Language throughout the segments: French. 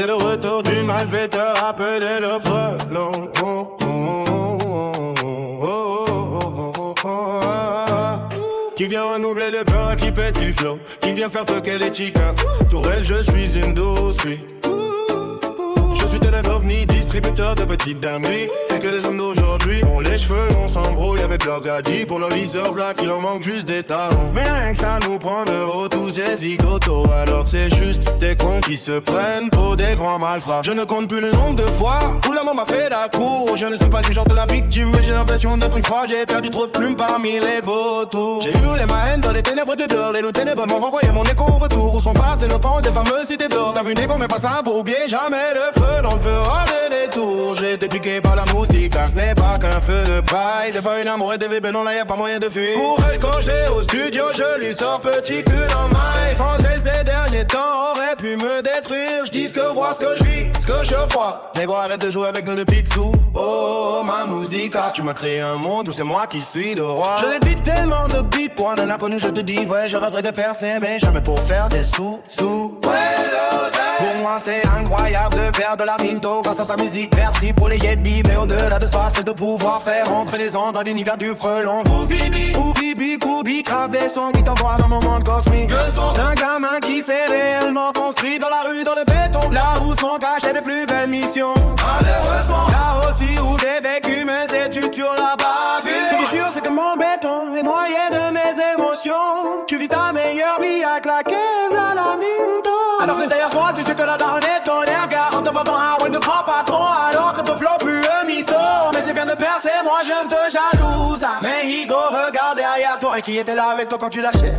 C'est le retour du malfaiteur appelé le frelon. Qui vient renouveler le peur, qui pète du flow, qui vient faire toquer les chicas. Tourelle, je suis une douce fille. Je suis tel un ovni, distributeur de petites dingueries. Et que les hommes d'aujourd'hui ont les cheveux, on s'embrouille avec leur gadget. Pour leur viseur black, il en manque juste des talons. Mais rien que ça nous prend de haut tous ces zigotos. Alors que c'est juste des cons qui se prennent pour des grands malfrats. Je ne compte plus le nombre de fois où la mort m'a fait la cour. Je ne suis pas du genre de la victime, mais j'ai l'impression d'être une croix. J'ai perdu trop de plumes parmi les vautours. J'ai hurlé ma haine dans les ténèbres de dehors. Les loups ténébreux m'ont renvoyé mon écho au retour. Où sont passés le temps des fameuses cités d'or. T'as vu des cons mais pas ça pour oublier jamais le feu. Dans le fera des détours. J'ai été piqué par la musique, car ce n'est pas qu'un feu de paille. C'est pas une amour et des bébés, non là y'a pas moyen de fuir. Pour elle quand j'ai au studio, je lui sors petit cul en maille. Sans elle ces derniers temps aurait pu me détruire. Je dis ce que vois, ce que je vis, ce que je crois. Négro arrête de jouer avec nous de Picsou. Oh ma musique, tu m'as créé un monde où c'est moi qui suis le roi. Je débite tellement de beats pour un inconnu, je te dis ouais, je rêverais de percer mais jamais pour faire des sous. Pour moi c'est incroyable de faire de la minto grâce à sa musique. Merci pour les yébi, mais au-delà de ça c'est de pouvoir faire entrer les ans dans l'univers du frelon. Koubi, grave des sons qui t'envoient dans mon monde cosmique. Le son d'un gamin qui s'est réellement construit dans la rue, dans le béton. Là où sont cachées les plus belles missions. Malheureusement, là aussi où j'ai vécu mes études sur la bavure. Ce qui est sûr c'est que mon béton est noyé de mes émotions. Tu vis ta meilleure vie à claquer, v'là la minto. Alors que derrière toi tu sais que la daronne est ton air. Garde devant ton ouais, ne prends pas trop. Alors que ton flow plus un mytho. Mais c'est bien de percer, moi je te jalouse. Mais Higo regarde derrière toi. Et qui était là avec toi quand tu lâchais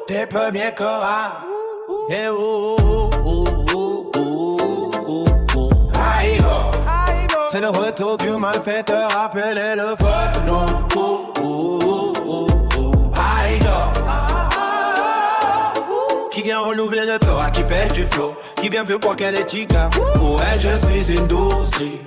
tes premiers corps. Et c'est le retour du malfaiteur appelé le frelon. Qui vient renouveler le peur, qui pète du flow, qui vient plus croire qu'elle est chica. Pour elle je suis une douce fille.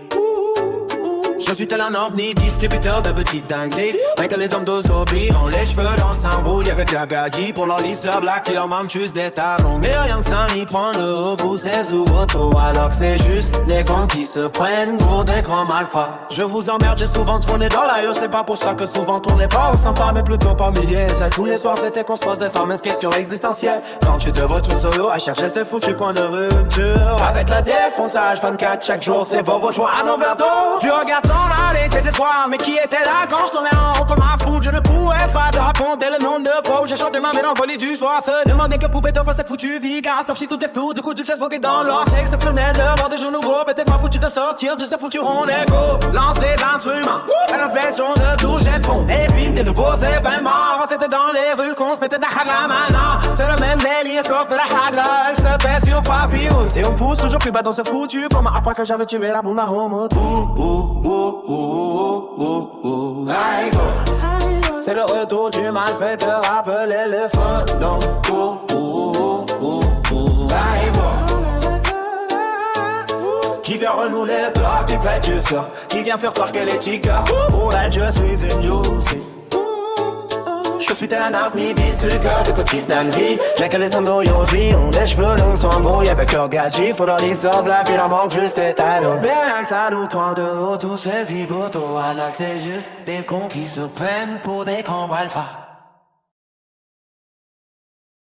Je suis tel un ovni, distributeur de petites dingueries. Mais que les hommes d'aujourd'hui ont les cheveux dans s'embrouille avec la gadget. Pour leur lisseur black, ils leur manquent juste des talons. Mais rien que ça, ils prennent le haut pour ces autos. Alors que c'est juste les cons qui se prennent pour des grands malfrats. Je vous emmerde, j'ai souvent tourné dans la c'est pas pour ça que souvent tournez pas au sympa, mais plutôt par milliers. Ça tous les soirs, c'était qu'on se pose des fameuses questions existentielles. Quand tu te retrouves solo à chercher ce foutu coin de rupture. Avec la défonçage 24 chaque jour, c'est vos joies à nos verres d'eau. Tu regardes allez, tes espoirs, mais qui était là quand je tournais en haut comme un fou? Je ne pouvais pas te raconter le nombre de fois où j'ai chanté ma mélancolie du soir. Se demander que pouvait t'offrir cette foutue vie. Car stop si tout est fou, du coup tu te laisses bloquer dans l'or. C'est exceptionnel de voir des jours nouveaux, mais t'es pas foutu de sortir de ce foutu rond d'écho. Lance les instruments, t'as l'impression de toucher le fond. Et filme des nouveaux événements. Avant c'était dans les rues qu'on se mettait de la hagla. Maintenant c'est le même délire sauf que la hagla elle se pèse sur papyrus. Et on pousse toujours plus bas dans ce foutu comme à croire que j'avais tué la bombe à Homo. C'est le retour du malfaiteur appelé le frelon. Qui vient renouveler le peur, qui pète du sort, qui vient faire croire qu'elle est chica. Pour elle je suis une juicy. Je suis tel un ovni, distributeur de petites dingueries. J'ai que les hommes d'aujourd'hui ont les cheveux longs, s'embrouillent avec leur gadget. Faut leur lisseur la vie, leur manque juste des talons. Mais rien que ça nous prend de haut tous ces zigotos. Alors que c'est juste des cons qui se prennent pour des grands alphas.